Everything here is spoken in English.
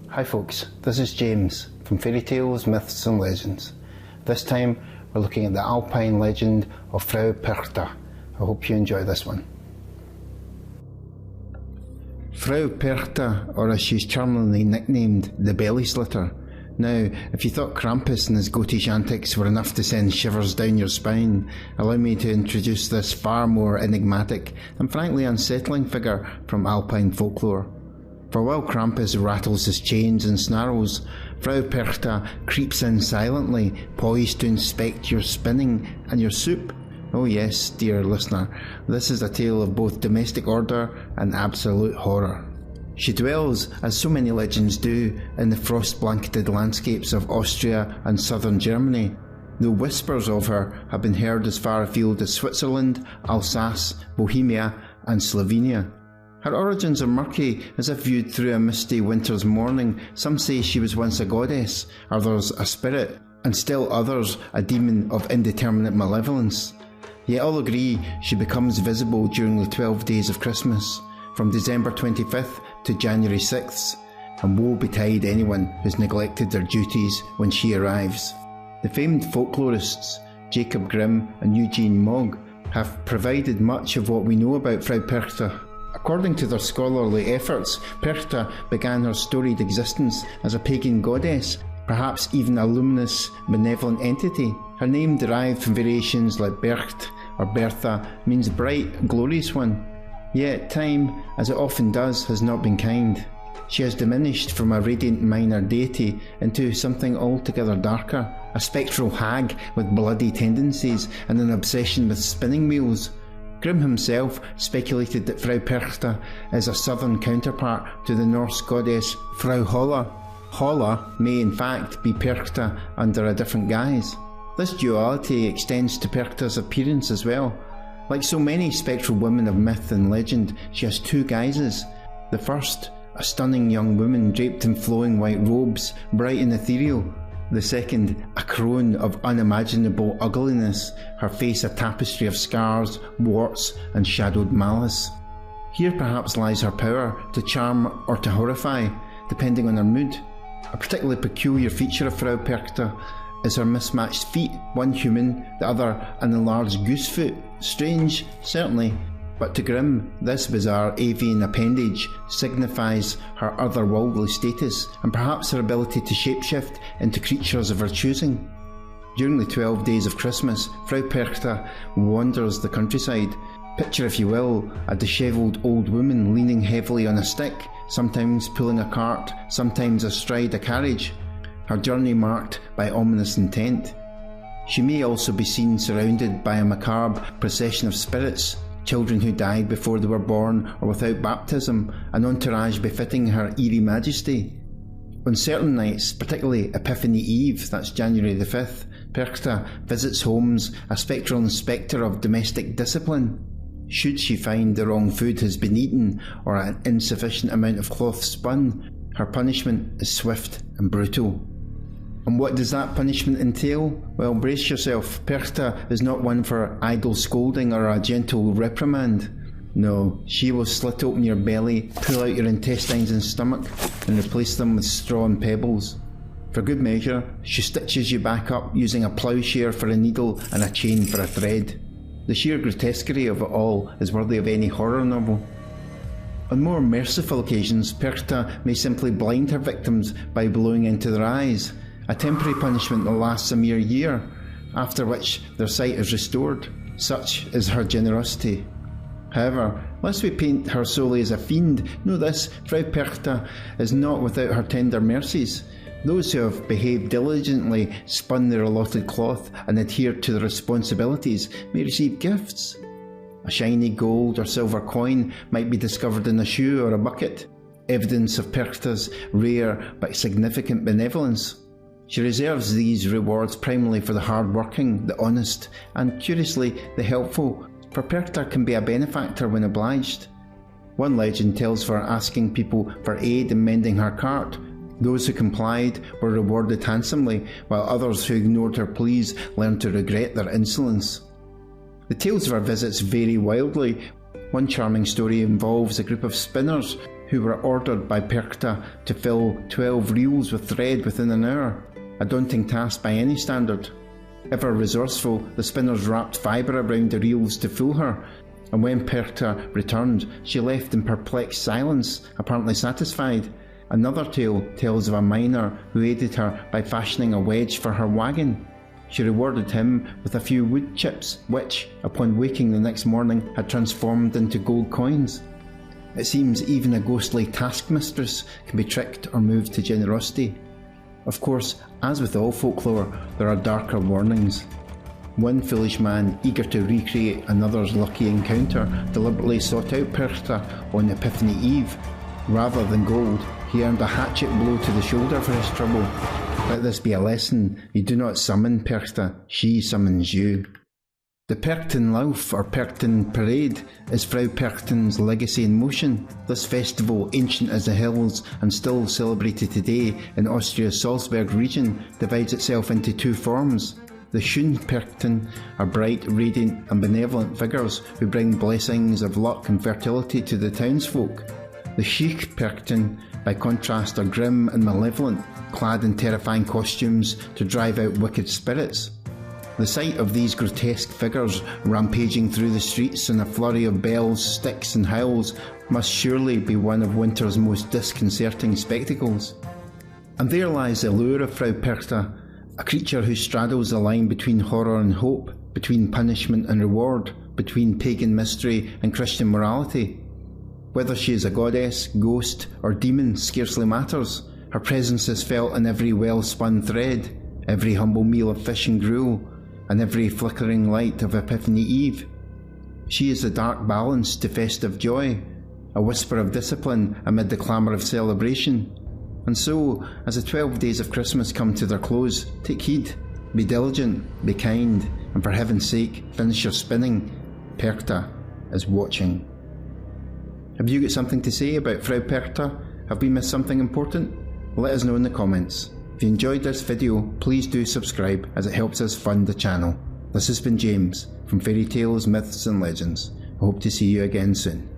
Hi folks, this is James from Fairy Tales, Myths and Legends. This time we're looking at the Alpine legend of Frau Perchta. I hope you enjoy this one. Frau Perchta, or as she's charmingly nicknamed, the Belly-Slitter. Now, if you thought Krampus and his goatish antics were enough to send shivers down your spine, allow me to introduce this far more enigmatic and frankly unsettling figure from Alpine folklore. For while Krampus rattles his chains and snarls, Frau Perchta creeps in silently, poised to inspect your spinning and your soup. Oh yes, dear listener, this is a tale of both domestic order and absolute horror. She dwells, as so many legends do, in the frost-blanketed landscapes of Austria and southern Germany, though whispers of her have been heard as far afield as Switzerland, Alsace, Bohemia and Slovenia. Her origins are murky, as if viewed through a misty winter's morning. Some say she was once a goddess, others a spirit, and still others a demon of indeterminate malevolence. Yet all agree she becomes visible during the 12 days of Christmas, from December 25th to January 6th, and woe betide anyone who's neglected their duties when she arrives. The famed folklorists Jacob Grimm and Eugene Mogg have provided much of what we know about Frau Perchta. According to their scholarly efforts, Perchta began her storied existence as a pagan goddess, perhaps even a luminous, benevolent entity. Her name, derived from variations like Bercht or Bertha, means bright, glorious one. Yet time, as it often does, has not been kind. She has diminished from a radiant minor deity into something altogether darker, a spectral hag with bloody tendencies and an obsession with spinning wheels. Grimm himself speculated that Frau Perchta is a southern counterpart to the Norse goddess Frau Holla. Holla may in fact be Perchta under a different guise. This duality extends to Perchta's appearance as well. Like so many spectral women of myth and legend, she has two guises. The first, a stunning young woman draped in flowing white robes, bright and ethereal. The second, a crone of unimaginable ugliness, her face a tapestry of scars, warts and shadowed malice. Here perhaps lies her power, to charm or to horrify, depending on her mood. A particularly peculiar feature of Frau Perchta is her mismatched feet, one human, the other an enlarged goose foot. Strange, certainly, but to Grimm, this bizarre avian appendage signifies her otherworldly status and perhaps her ability to shapeshift into creatures of her choosing. During the 12 days of Christmas, Frau Perchta wanders the countryside. Picture, if you will, a dishevelled old woman leaning heavily on a stick, sometimes pulling a cart, sometimes astride a carriage, her journey marked by ominous intent. She may also be seen surrounded by a macabre procession of spirits, children who died before they were born or without baptism, an entourage befitting her eerie majesty. On certain nights, particularly Epiphany Eve, that's January the 5th, Perchta visits homes, a spectral inspector of domestic discipline. Should she find the wrong food has been eaten or an insufficient amount of cloth spun, her punishment is swift and brutal. And what does that punishment entail? Well, brace yourself, Perchta is not one for idle scolding or a gentle reprimand. No, she will slit open your belly, pull out your intestines and stomach, and replace them with straw and pebbles. For good measure, she stitches you back up using a ploughshare for a needle and a chain for a thread. The sheer grotesquerie of it all is worthy of any horror novel. On more merciful occasions, Perchta may simply blind her victims by blowing into their eyes, a temporary punishment that lasts a mere year, after which their sight is restored. Such is her generosity. However, lest we paint her solely as a fiend, know this, Frau Perchta is not without her tender mercies. Those who have behaved diligently, spun their allotted cloth and adhered to their responsibilities may receive gifts. A shiny gold or silver coin might be discovered in a shoe or a bucket, evidence of Perchta's rare but significant benevolence. She reserves these rewards primarily for the hard-working, the honest, and curiously, the helpful, for Perchta can be a benefactor when obliged. One legend tells of her asking people for aid in mending her cart. Those who complied were rewarded handsomely, while others who ignored her pleas learned to regret their insolence. The tales of her visits vary wildly. One charming story involves a group of spinners who were ordered by Perchta to fill 12 reels with thread within an hour, a daunting task by any standard. Ever resourceful, the spinners wrapped fibre around the reels to fool her, and when Perchta returned, she left in perplexed silence, apparently satisfied. Another tale tells of a miner who aided her by fashioning a wedge for her wagon. She rewarded him with a few wood chips, which, upon waking the next morning, had transformed into gold coins. It seems even a ghostly taskmistress can be tricked or moved to generosity. Of course, as with all folklore, there are darker warnings. One foolish man, eager to recreate another's lucky encounter, deliberately sought out Perchta on Epiphany Eve. Rather than gold, he earned a hatchet blow to the shoulder for his trouble. Let this be a lesson: you do not summon Perchta, she summons you. The Perchtenlauf, or Perchten Parade, is Frau Perchten's legacy in motion. This festival, ancient as the hills and still celebrated today in Austria's Salzburg region, divides itself into two forms. The Schönperchten are bright, radiant and benevolent figures who bring blessings of luck and fertility to the townsfolk. The Schickperchten, by contrast, are grim and malevolent, clad in terrifying costumes to drive out wicked spirits. The sight of these grotesque figures rampaging through the streets in a flurry of bells, sticks and howls must surely be one of winter's most disconcerting spectacles. And there lies the allure of Frau Perchta, a creature who straddles the line between horror and hope, between punishment and reward, between pagan mystery and Christian morality. Whether she is a goddess, ghost or demon scarcely matters. Her presence is felt in every well-spun thread, every humble meal of fish and gruel, and every flickering light of Epiphany Eve. She is the dark balance to festive joy, a whisper of discipline amid the clamour of celebration. And so, as the 12 days of Christmas come to their close, take heed, be diligent, be kind, and for heaven's sake, finish your spinning. Perchta is watching. Have you got something to say about Frau Perchta? Have we missed something important? Let us know in the comments. If you enjoyed this video, please do subscribe as it helps us fund the channel. This has been James from Fairy Tales, Myths and Legends. I hope to see you again soon.